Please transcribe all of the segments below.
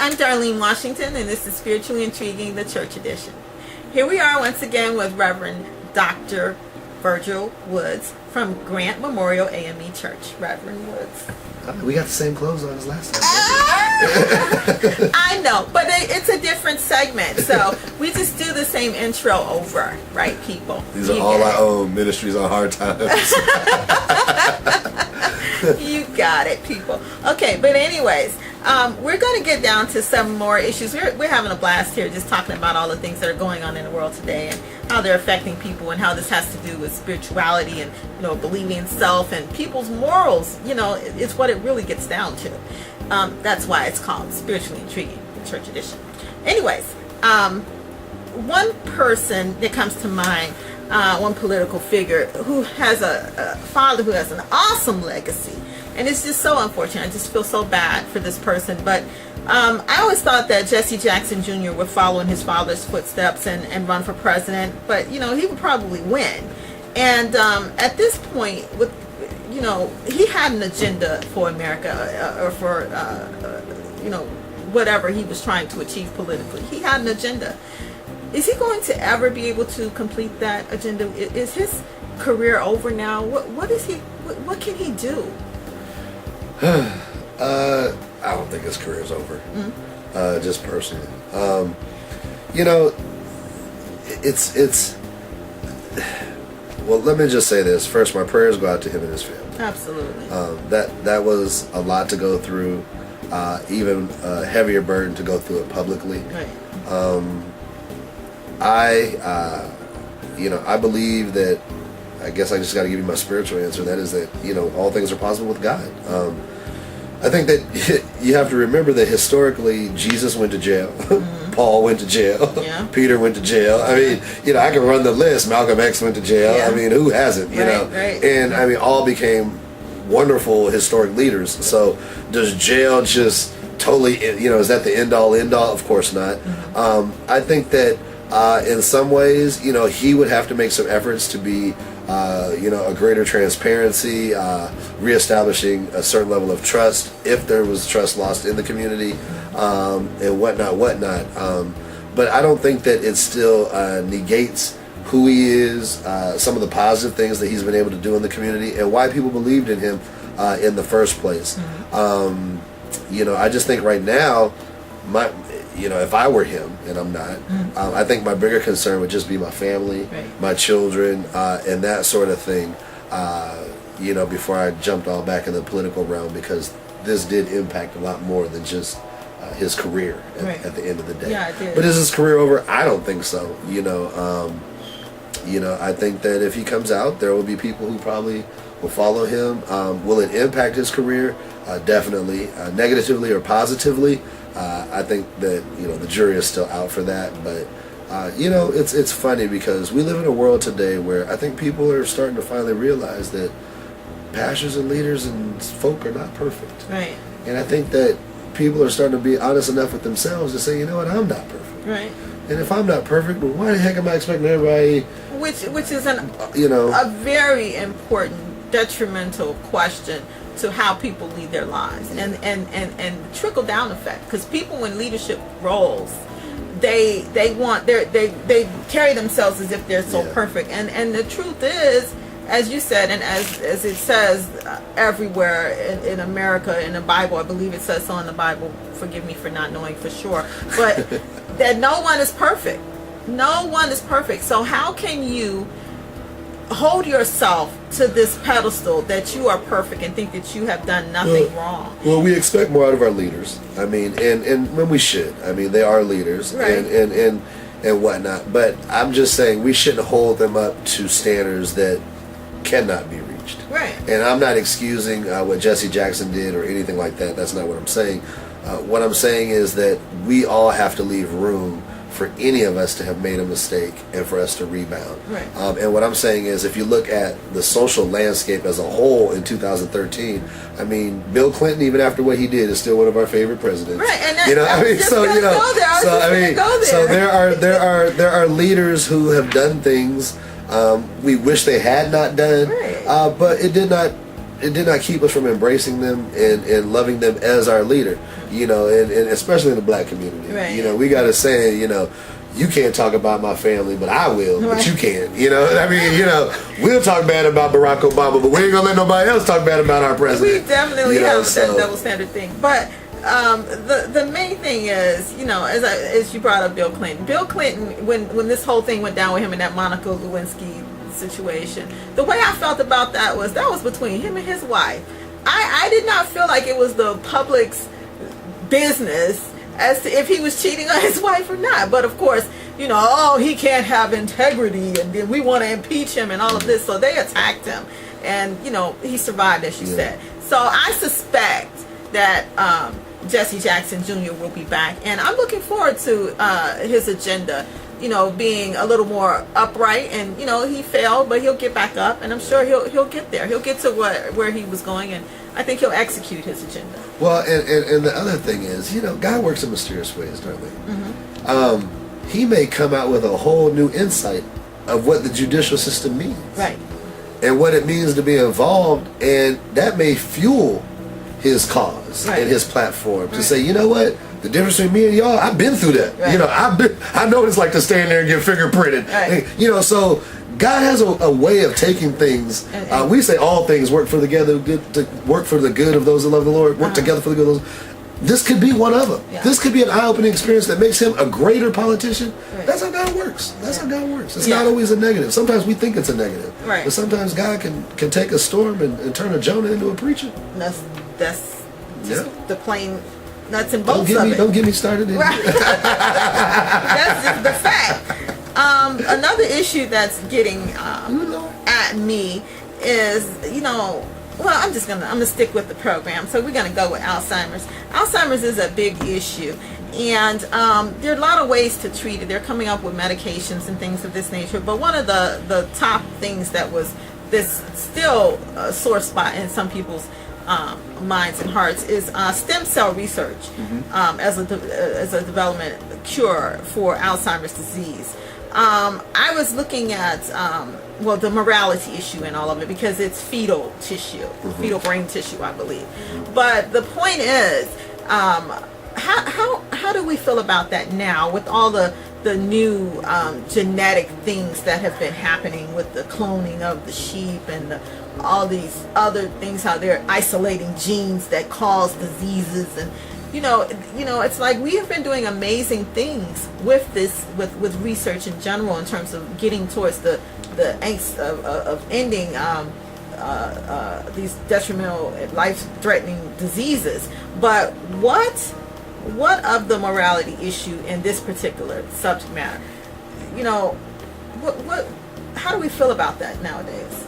I'm Darlene Washington, and this is Spiritually Intriguing, the Church Edition. Here we are once again with Reverend Dr. Virgil Woods from Grant Memorial AME Church. Reverend Woods. We got the same clothes on as last time. I know, but it's a different segment, so we just do the same intro over, right, people? These are all our own ministries on hard times. You got it, people. Okay, but anyways, we're going to get down to some more issues. We're having a blast here just talking about all the things that are going on in the world today and how they're affecting people and how this has to do with spirituality and, believing in self and people's morals. It's what it really gets down to. That's why it's called Spiritually Intriguing, the Church Edition. Anyways, one person that comes to mind, one political figure who has a father who has an awesome legacy, and it's just so unfortunate. I just feel so bad for this person, but I always thought that Jesse Jackson Jr. would follow in his father's footsteps and run for president, but he would probably win. And at this point, with he had an agenda for America, or for whatever he was trying to achieve politically. He had an agenda. Is he going to ever be able to complete that agenda? Is his career over now? What can he do? I don't think his career's over. Mm-hmm. Just personally, it's. Well, let me just say this first. My prayers go out to him and his family. Absolutely. That was a lot to go through. Even a heavier burden to go through it publicly. Right. I believe that. I guess I just got to give you my spiritual answer. That is that all things are possible with God. I think that you have to remember that historically Jesus went to jail, mm-hmm. Paul went to jail, yeah. Peter went to jail. I mean, I can run the list. Malcolm X went to jail. Yeah. I mean, who hasn't? Right. And I mean, all became wonderful historic leaders. So does jail just totally? Is that the end all? Of course not. Mm-hmm. I think that in some ways, he would have to make some efforts to be. A greater transparency, reestablishing a certain level of trust if there was trust lost in the community, and whatnot. But I don't think that it still negates who he is, some of the positive things that he's been able to do in the community, and why people believed in him in the first place. Mm-hmm. I just think right now, if I were him, and I'm not, I think my bigger concern would just be my family, right. My children, and that sort of thing, before I jumped all back in the political realm, because this did impact a lot more than just his career at the end of the day. Yeah, it did. But is his career over? I don't think so. I think that if he comes out, there will be people who probably will follow him. Will it impact his career? Definitely. Negatively or positively? I think that the jury is still out for that, but it's funny because we live in a world today where I think people are starting to finally realize that pastors and leaders and folk are not perfect, right? And I think that people are starting to be honest enough with themselves to say, I'm not perfect, right? And if I'm not perfect, well, why the heck am I expecting everybody? Which is a very important, detrimental question to how people lead their lives, and trickle down effect, because people in leadership roles, they carry themselves as if they're so perfect, and the truth is, as you said, and as it says everywhere in America, in the Bible, I believe it says so in the Bible, forgive me for not knowing for sure, but that no one is perfect. So how can you hold yourself to this pedestal that you are perfect and think that you have done nothing wrong? Well, we expect more out of our leaders. I mean, and when we should. I mean, they are leaders, right. and whatnot. But I'm just saying we shouldn't hold them up to standards that cannot be reached. Right. And I'm not excusing what Jesse Jackson did or anything like that. That's not what I'm saying. What I'm saying is that we all have to leave room for any of us to have made a mistake and for us to rebound. Right. And what I'm saying is, if you look at the social landscape as a whole in 2013, I mean, Bill Clinton, even after what he did, is still one of our favorite presidents. Right. And there are leaders who have done things we wish they had not done, right. But it did not keep us from embracing them and loving them as our leader, and especially in the black community. Right. We got a saying, you can't talk about my family, but I will, but you can. We'll talk bad about Barack Obama, but we ain't gonna let nobody else talk bad about our president. We definitely have that double standard thing. But the main thing is, as you brought up Bill Clinton. Bill Clinton, when this whole thing went down with him in that Monica Lewinsky situation, the way I felt about that was between him and his wife. I did not feel like it was the public's business as to if he was cheating on his wife or not. But of course, he can't have integrity, and then we want to impeach him and all of this. So they attacked him, and he survived, as you said. So I suspect that Jesse Jackson Jr. will be back, and I'm looking forward to his agenda. Being a little more upright, and he failed, but he'll get back up, and I'm sure he'll get there. He'll get to where he was going, and I think he'll execute his agenda. Well, and the other thing is, God works in mysterious ways, don't we? He may come out with a whole new insight of what the judicial system means, right, and what it means to be involved, and that may fuel his cause and his platform to say, you know what? The difference between me and y'all, I've been through that. Right. I know what it's like to stand there and get fingerprinted. Right. So God has a way of taking things. We say all things work for the good of those that love the Lord, work together for the good of those. This could be one of them. Yeah. This could be an eye-opening experience that makes him a greater politician. Right. That's how God works. How God works. It's not always a negative. Sometimes we think it's a negative. Right. But sometimes God can take a storm and turn a Jonah into a preacher. That's just the plain nuts and bolts of it. Don't get me started. Right. That's just the fact. Another issue that's getting at me is, I'm gonna stick with the program. So we're gonna go with Alzheimer's. Alzheimer's is a big issue, and there are a lot of ways to treat it. They're coming up with medications and things of this nature. But one of the top things that was this still a sore spot in some people's minds and hearts is stem cell research as a development cure for Alzheimer's disease. I was looking at the morality issue in all of it, because it's fetal tissue, fetal brain tissue, I believe. But the point is, how do we feel about that now with all the new genetic things that have been happening with the cloning of the sheep and all these other things, how they're isolating genes that cause diseases, and it's like we have been doing amazing things with this, with research in general, in terms of getting towards the angst of ending these detrimental, life-threatening diseases. But what of the morality issue in this particular subject matter? How do we feel about that nowadays?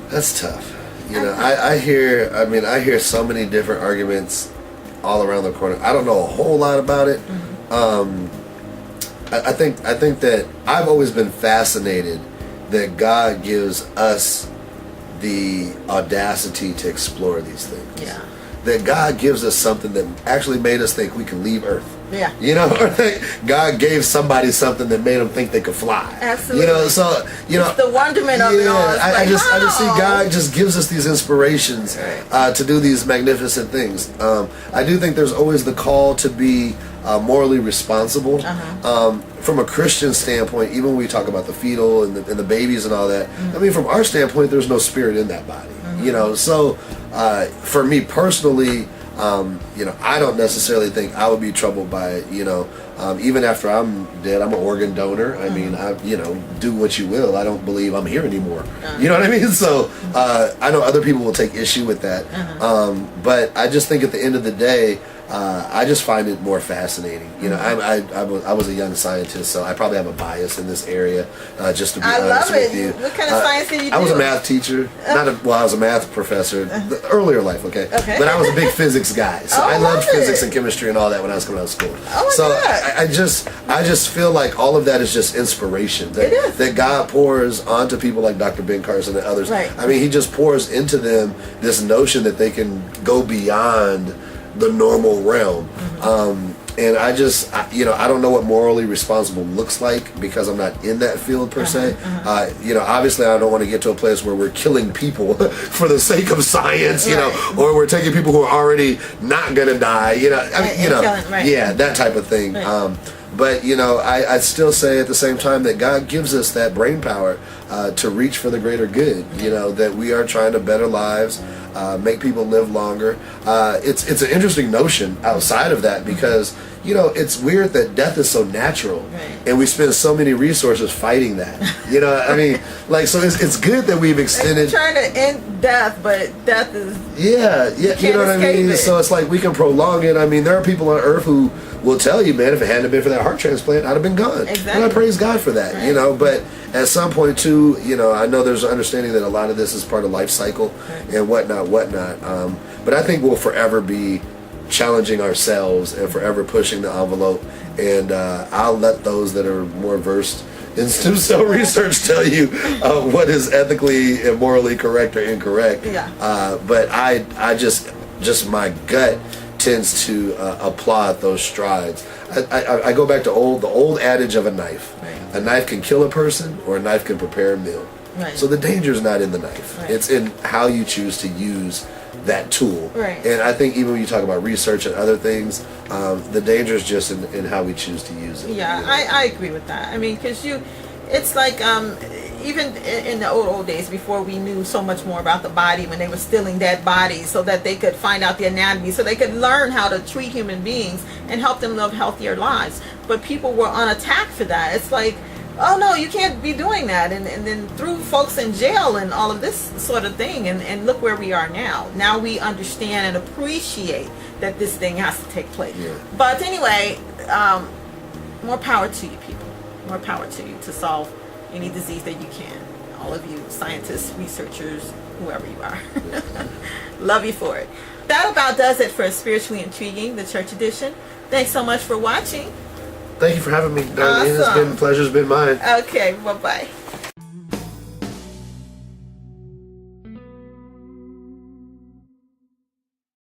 That's tough. I hear so many different arguments all around the corner. I don't know a whole lot about it. I think that I've always been fascinated that God gives us the audacity to explore these things. Yeah. That God gives us something that actually made us think we can leave Earth. Yeah. Or that God gave somebody something that made them think they could fly. Absolutely. It's the wonderment of it all. I just see God just gives us these inspirations to do these magnificent things. I do think there's always the call to be morally responsible. From a Christian standpoint, even when we talk about the fetal and the babies and all that, from our standpoint, there's no spirit in that body. So for me personally, I don't necessarily think I would be troubled by it. Even after I'm dead, I'm an organ donor. I do what you will. I don't believe I'm here anymore. You know what I mean? So I know other people will take issue with that. But I just think at the end of the day, I just find it more fascinating. I was a young scientist, so I probably have a bias in this area. Just to be honest with you, what kind of science did you do? I was a math teacher. I was a math professor. The earlier life, okay. But I was a big physics guy, so I loved physics and chemistry and all that when I was coming out of school. I just feel like all of that is just inspiration that God pours onto people like Dr. Ben Carson and others. Right. He just pours into them this notion that they can go beyond the normal realm. And I just, I don't know what morally responsible looks like because I'm not in that field per se. Obviously I don't want to get to a place where we're killing people for the sake of science, or we're taking people who are already not going to die, yeah, that type of thing. Right. But, I still say at the same time that God gives us that brain power to reach for the greater good, that we are trying to better lives, make people live longer. It's an interesting notion outside of that because, it's weird that death is so natural, right, and we spend so many resources fighting that. So it's good that we've extended. They're trying to end death, but death is... Yeah, you know what I mean? It. So it's like we can prolong it. I mean, there are people on earth who will tell you, man, if it hadn't been for that heart transplant, I'd have been gone. Exactly. And I praise God for that, right. But at some point, too, I know there's an understanding that a lot of this is part of life cycle, right, and whatnot. But I think we'll forever be challenging ourselves and forever pushing the envelope. And I'll let those that are more versed in stem cell research tell you what is ethically and morally correct or incorrect. Yeah. But I just my gut tends to applaud those strides. I go back to the old adage of a knife. Right. A knife can kill a person or a knife can prepare a meal. Right. So the danger is not in the knife. Right. It's in how you choose to use that tool. Right. And I think even when you talk about research and other things, the danger is just in how we choose to use it. Yeah, I agree with that. I mean, because it's like even in the old days, before we knew so much more about the body, when they were stealing dead bodies so that they could find out the anatomy, so they could learn how to treat human beings and help them live healthier lives. But people were on attack for that. It's like, oh no, you can't be doing that, and then threw folks in jail and all of this sort of thing, and look where we are now. Now we understand and appreciate that this thing has to take place. Yeah. But anyway, more power to you people. More power to you to solve any disease that you can. All of you scientists, researchers, whoever you are. Love you for it. That about does it for Spiritually Intriguing, the Church Edition. Thanks so much for watching. Thank you for having me, Darlene. Awesome. Pleasure's been mine. Okay, bye-bye.